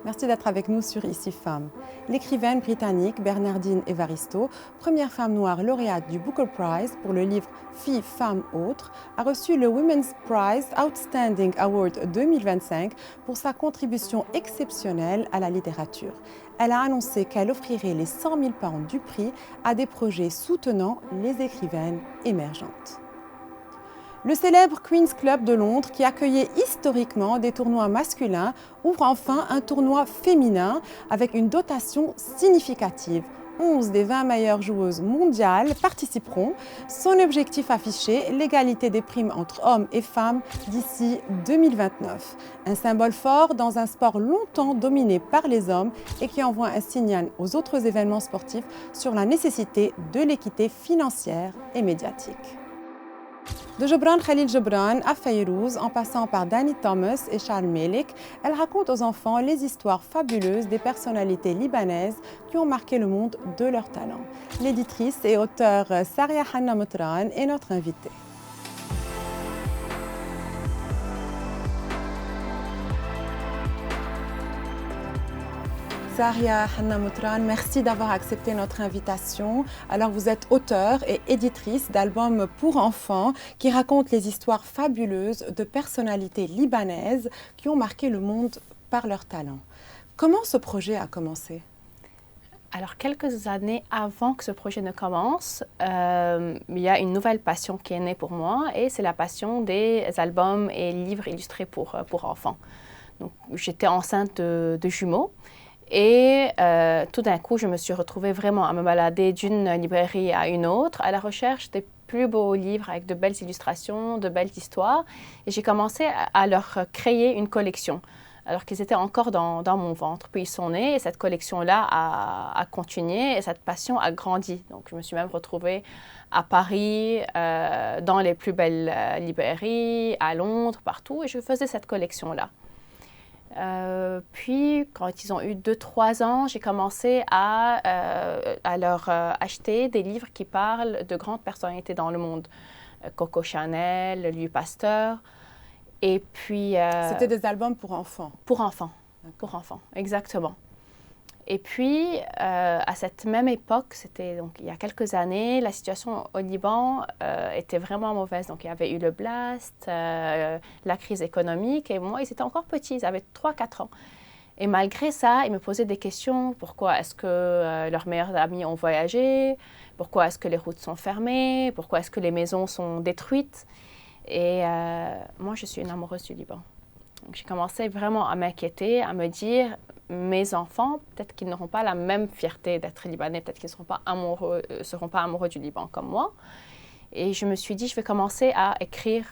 Merci d'être avec nous sur Ici Femmes. L'écrivaine britannique Bernardine Evaristo, première femme noire lauréate du Booker Prize pour le livre Filles, femmes, autres, a reçu le Women's Prize Outstanding Award 2025 pour sa contribution exceptionnelle à la littérature. Elle a annoncé qu'elle offrirait les 100 000 pounds du prix à des projets soutenant les écrivaines émergentes. Le célèbre Queen's Club de Londres, qui accueillait historiquement des tournois masculins, ouvre enfin un tournoi féminin avec une dotation significative. 11 des 20 meilleures joueuses mondiales participeront. Son objectif affiché, l'égalité des primes entre hommes et femmes d'ici 2029. Un symbole fort dans un sport longtemps dominé par les hommes et qui envoie un signal aux autres événements sportifs sur la nécessité de l'équité financière et médiatique. De Gebran Khalil Gebran à Fayrouz, en passant par Danny Thomas et Charles Melik, elle raconte aux enfants les histoires fabuleuses des personnalités libanaises qui ont marqué le monde de leur talent. L'éditrice et auteure Saria Hanna Moutran est notre invitée. Saria Hanna Moutran, merci d'avoir accepté notre invitation. Alors, vous êtes auteure et éditrice d'albums pour enfants qui racontent les histoires fabuleuses de personnalités libanaises qui ont marqué le monde par leur talent. Comment ce projet a commencé? Alors, quelques années avant que ce projet ne commence, il y a une nouvelle passion qui est née pour moi et c'est la passion des albums et livres illustrés pour enfants. Donc, j'étais enceinte de jumeaux. Et tout d'un coup, je me suis retrouvée vraiment à me balader d'une librairie à une autre, à la recherche des plus beaux livres avec de belles illustrations, de belles histoires. Et j'ai commencé à leur créer une collection, alors qu'ils étaient encore dans mon ventre. Puis ils sont nés et cette collection-là a continué et cette passion a grandi. Donc je me suis même retrouvée à Paris, dans les plus belles librairies, à Londres, partout. Et je faisais cette collection-là. Puis, quand ils ont eu 2-3 ans, j'ai commencé à leur acheter des livres qui parlent de grandes personnalités dans le monde. Coco Chanel, Louis Pasteur. Et puis... C'était des albums pour enfants? Pour enfants, exactement. Et puis, à cette même époque, c'était donc il y a quelques années, la situation au Liban était vraiment mauvaise. Donc, il y avait eu le blast, la crise économique, et moi, ils étaient encore petits, ils avaient 3-4 ans. Et malgré ça, ils me posaient des questions. Pourquoi est-ce que leurs meilleurs amis ont voyagé? Pourquoi est-ce que les routes sont fermées? Pourquoi est-ce que les maisons sont détruites? Et moi, je suis une amoureuse du Liban. Donc, j'ai commencé vraiment à m'inquiéter, à me dire... Mes enfants, peut-être qu'ils n'auront pas la même fierté d'être libanais, peut-être qu'ils ne seront pas amoureux du Liban comme moi. Et je me suis dit, je vais commencer à écrire,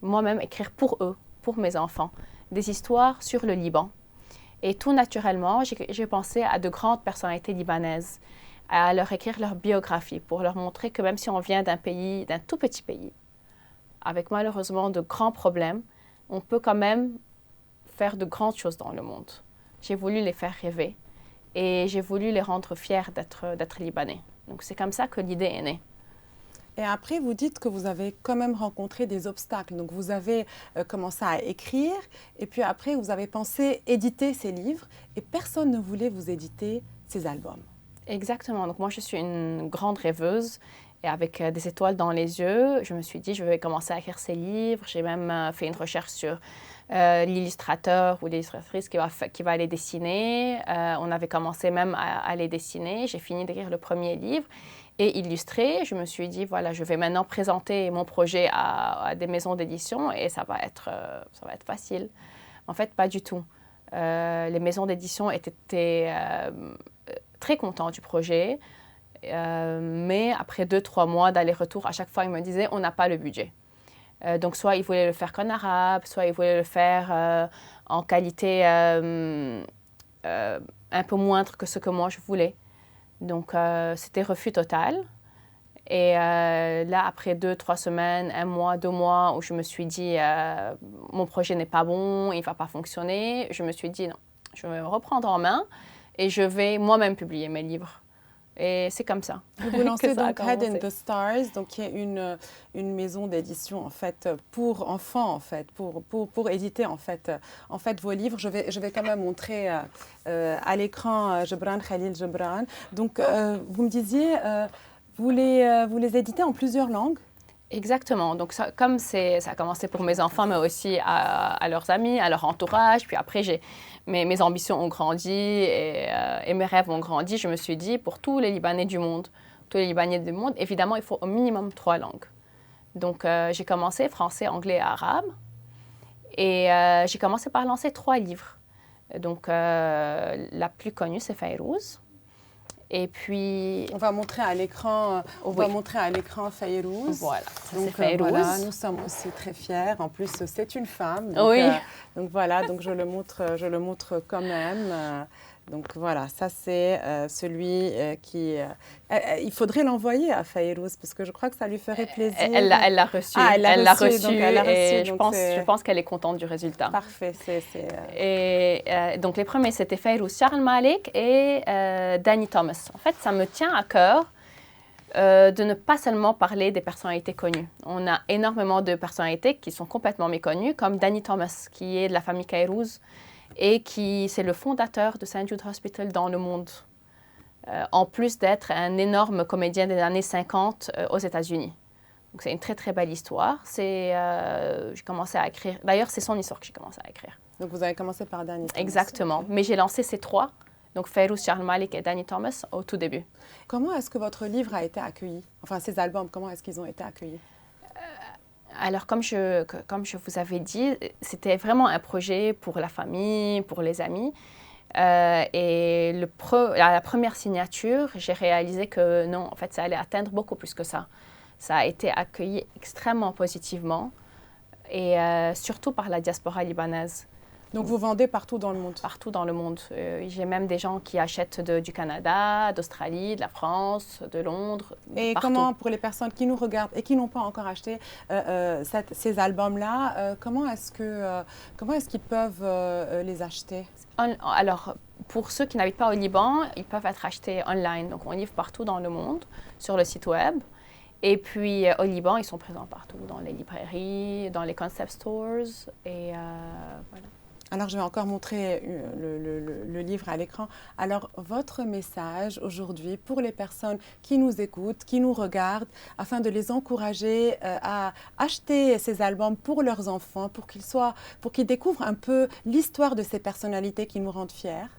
moi-même écrire pour eux, pour mes enfants, des histoires sur le Liban. Et tout naturellement, j'ai pensé à de grandes personnalités libanaises, à leur écrire leur biographie, pour leur montrer que même si on vient d'un tout petit pays, avec malheureusement de grands problèmes, on peut quand même faire de grandes choses dans le monde. J'ai voulu les faire rêver et j'ai voulu les rendre fiers d'être libanais. Donc, c'est comme ça que l'idée est née. Et après, vous dites que vous avez quand même rencontré des obstacles. Donc, vous avez commencé à écrire et puis après, vous avez pensé éditer ces livres et personne ne voulait vous éditer ces albums. Exactement. Donc, moi, je suis une grande rêveuse et avec des étoiles dans les yeux, je me suis dit, je vais commencer à écrire ces livres. J'ai même fait une recherche sur l'illustrateur ou l'illustratrice qui va les dessiner. On avait commencé même à les dessiner. J'ai fini d'écrire le premier livre et illustrer. Je me suis dit, voilà, je vais maintenant présenter mon projet à des maisons d'édition et ça va être facile. En fait, pas du tout. Les maisons d'édition étaient très contentes du projet. Mais après 2-3 mois d'aller-retour, à chaque fois, ils me disaient, on n'a pas le budget. Donc, soit ils voulaient le faire qu'en arabe, soit ils voulaient le faire en qualité un peu moindre que ce que moi je voulais. Donc, c'était refus total. Et là, après 2-3 semaines, 1 mois, 2 mois, où je me suis dit, mon projet n'est pas bon, il ne va pas fonctionner, je me suis dit, non, je vais me reprendre en main et je vais moi-même publier mes livres. Et c'est comme ça. Vous lancez que ça a donc Head in commencé. the Stars, donc qui est une maison d'édition en fait pour enfants en fait, pour éditer en fait vos livres. Je vais quand même montrer à l'écran Gebran Khalil Gebran. Donc vous me disiez vous les éditez en plusieurs langues. Exactement. Donc, comme ça a commencé pour mes enfants, mais aussi à leurs amis, à leur entourage. Puis après, mes ambitions ont grandi et mes rêves ont grandi. Je me suis dit, pour tous les Libanais du monde, évidemment, il faut au minimum 3 langues. Donc, j'ai commencé français, anglais et arabe. Et j'ai commencé par lancer 3 livres. Donc, la plus connue, c'est Fayrouz. Et puis... On va montrer à l'écran, Fayrouz. Voilà, ça donc, c'est Fayrouz. Voilà, nous sommes aussi très fiers. En plus, c'est une femme. Donc, oui. Donc voilà, donc je le montre quand même. Donc voilà, ça c'est celui qui... il faudrait l'envoyer à Fayrouz parce que je crois que ça lui ferait plaisir. Elle l'a reçu. Ah, elle l'a reçu. Donc, et je pense qu'elle est contente du résultat. Parfait. Et donc les premiers, c'était Fayrouz Charles Malik et Danny Thomas. En fait, ça me tient à cœur de ne pas seulement parler des personnalités connues. On a énormément de personnalités qui sont complètement méconnues, comme Danny Thomas, qui est de la famille Kairouz et c'est le fondateur de St. Jude Hospital dans le monde, en plus d'être un énorme comédien des années 50 aux États-Unis. Donc c'est une très très belle histoire. J'ai commencé à écrire. D'ailleurs, c'est son histoire que j'ai commencé à écrire. Donc vous avez commencé par Danny Thomas. Exactement. Okay. Mais j'ai lancé ces 3. Donc, Fayrouz Charles Malik et Danny Thomas au tout début. Comment est-ce que votre livre a été accueilli? Enfin, ces albums, comment est-ce qu'ils ont été accueillis? Alors, comme je vous avais dit, c'était vraiment un projet pour la famille, pour les amis. Et à la première signature, j'ai réalisé que non, en fait, ça allait atteindre beaucoup plus que ça. Ça a été accueilli extrêmement positivement et surtout par la diaspora libanaise. Donc vous vendez partout dans le monde? Partout dans le monde. J'ai même des gens qui achètent du Canada, d'Australie, de la France, de Londres. Et partout. Comment, pour les personnes qui nous regardent et qui n'ont pas encore acheté ces albums-là, comment est-ce qu'ils peuvent les acheter? Alors, pour ceux qui n'habitent pas au Liban, ils peuvent être achetés online. Donc on livre partout dans le monde, sur le site web. Et puis au Liban, ils sont présents partout, dans les librairies, dans les concept stores. Et voilà. Alors, je vais encore montrer le livre à l'écran. Alors, votre message aujourd'hui pour les personnes qui nous écoutent, qui nous regardent, afin de les encourager à acheter ces albums pour leurs enfants, pour qu'ils découvrent un peu l'histoire de ces personnalités qui nous rendent fiers.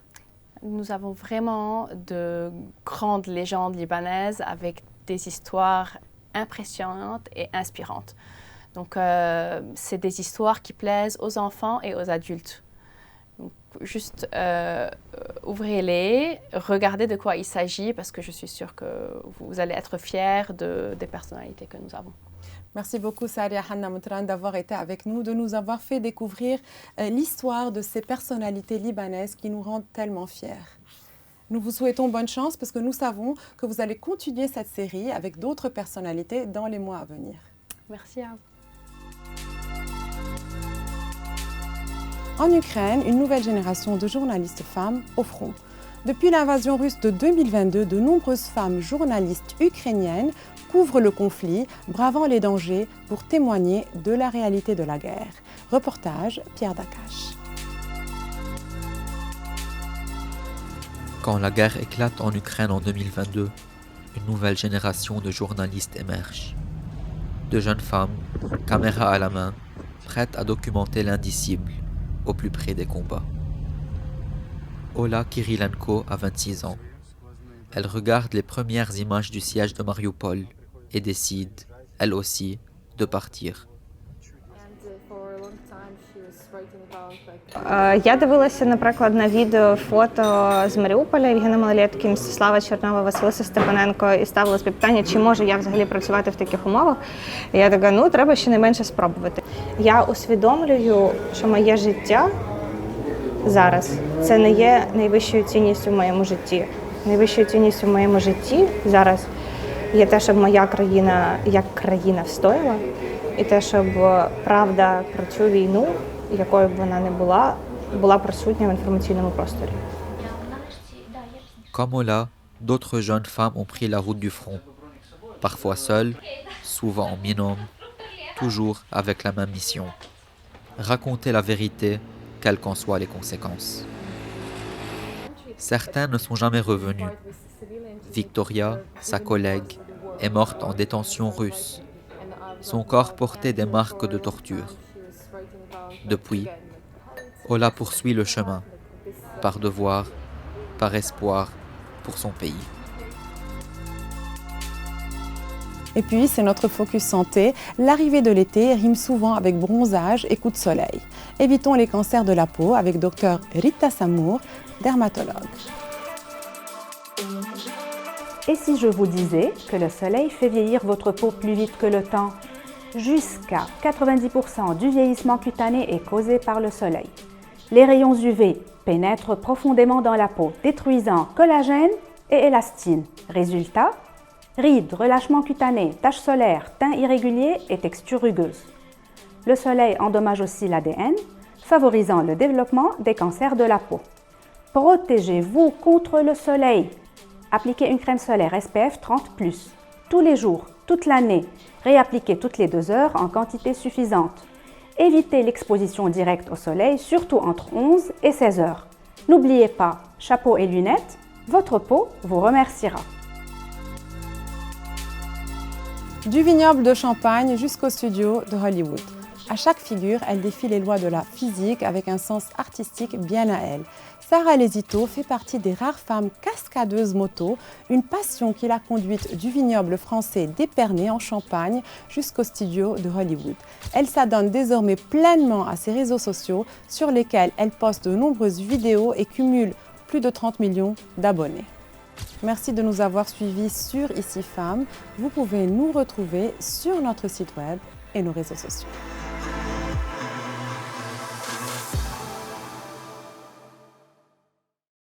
Nous avons vraiment de grandes légendes libanaises avec des histoires impressionnantes et inspirantes. Donc, c'est des histoires qui plaisent aux enfants et aux adultes. Donc, juste ouvrez-les, regardez de quoi il s'agit parce que je suis sûre que vous allez être fiers des personnalités que nous avons. Merci beaucoup Saria Hanna Moutran d'avoir été avec nous, de nous avoir fait découvrir l'histoire de ces personnalités libanaises qui nous rendent tellement fiers. Nous vous souhaitons bonne chance parce que nous savons que vous allez continuer cette série avec d'autres personnalités dans les mois à venir. Merci à vous. En Ukraine, une nouvelle génération de journalistes femmes au front. Depuis l'invasion russe de 2022, de nombreuses femmes journalistes ukrainiennes couvrent le conflit, bravant les dangers pour témoigner de la réalité de la guerre. Reportage Pierre Dakache. Quand la guerre éclate en Ukraine en 2022, une nouvelle génération de journalistes émerge. De jeunes femmes, caméra à la main, prêtes à documenter l'indicible au plus près des combats. Ola Kirilenko a 26 ans. Elle regarde les premières images du siège de Mariupol et décide, elle aussi, de partir. Я дивилася, наприклад, на відео, фото з Маріуполя Євгена Малолетки, Мстислава Чернова, Василиса Степаненко і ставила собі питання, чи можу я взагалі працювати в таких умовах. І я така, треба щонайменше спробувати. Я усвідомлюю, що моє життя зараз – це не є найвищою цінністю в моєму житті. Найвищою цінністю в моєму житті зараз є те, щоб моя країна як країна встояла, і те, щоб правда про цю війну, якою б вона не була присутня в інформаційному просторі. Comme Ola, d'autres jeunes femmes ont pris la route du front, parfois seules, souvent en binôme, toujours avec la même mission: raconter la vérité, quelles qu'en soient les conséquences. Certains ne sont jamais revenus. Victoria, sa collègue, est morte en détention russe. Son corps portait des marques de torture. Depuis, Ola poursuit le chemin, par devoir, par espoir, pour son pays. Et puis, c'est notre focus santé. L'arrivée de l'été rime souvent avec bronzage et coup de soleil. Évitons les cancers de la peau avec Dr Rita Samour, dermatologue. Et si je vous disais que le soleil fait vieillir votre peau plus vite que le temps? Jusqu'à 90% du vieillissement cutané est causé par le soleil. Les rayons UV pénètrent profondément dans la peau, détruisant collagène et élastine. Résultat, rides, relâchements cutanés, taches solaires, teint irrégulier et texture rugueuse. Le soleil endommage aussi l'ADN, favorisant le développement des cancers de la peau. Protégez-vous contre le soleil. Appliquez une crème solaire SPF 30+, tous les jours, toute l'année. Réappliquez toutes les 2 heures en quantité suffisante. Évitez l'exposition directe au soleil, surtout entre 11 et 16 heures. N'oubliez pas, chapeau et lunettes, votre peau vous remerciera. Du vignoble de Champagne jusqu'au studio de Hollywood. À chaque figure, elle défie les lois de la physique avec un sens artistique bien à elle. Sarah Lesito fait partie des rares femmes cascadeuses moto, une passion qui l'a conduite du vignoble français d'Épernay en Champagne jusqu'au studio de Hollywood. Elle s'adonne désormais pleinement à ses réseaux sociaux sur lesquels elle poste de nombreuses vidéos et cumule plus de 30 millions d'abonnés. Merci de nous avoir suivis sur Ici Femmes. Vous pouvez nous retrouver sur notre site web et nos réseaux sociaux.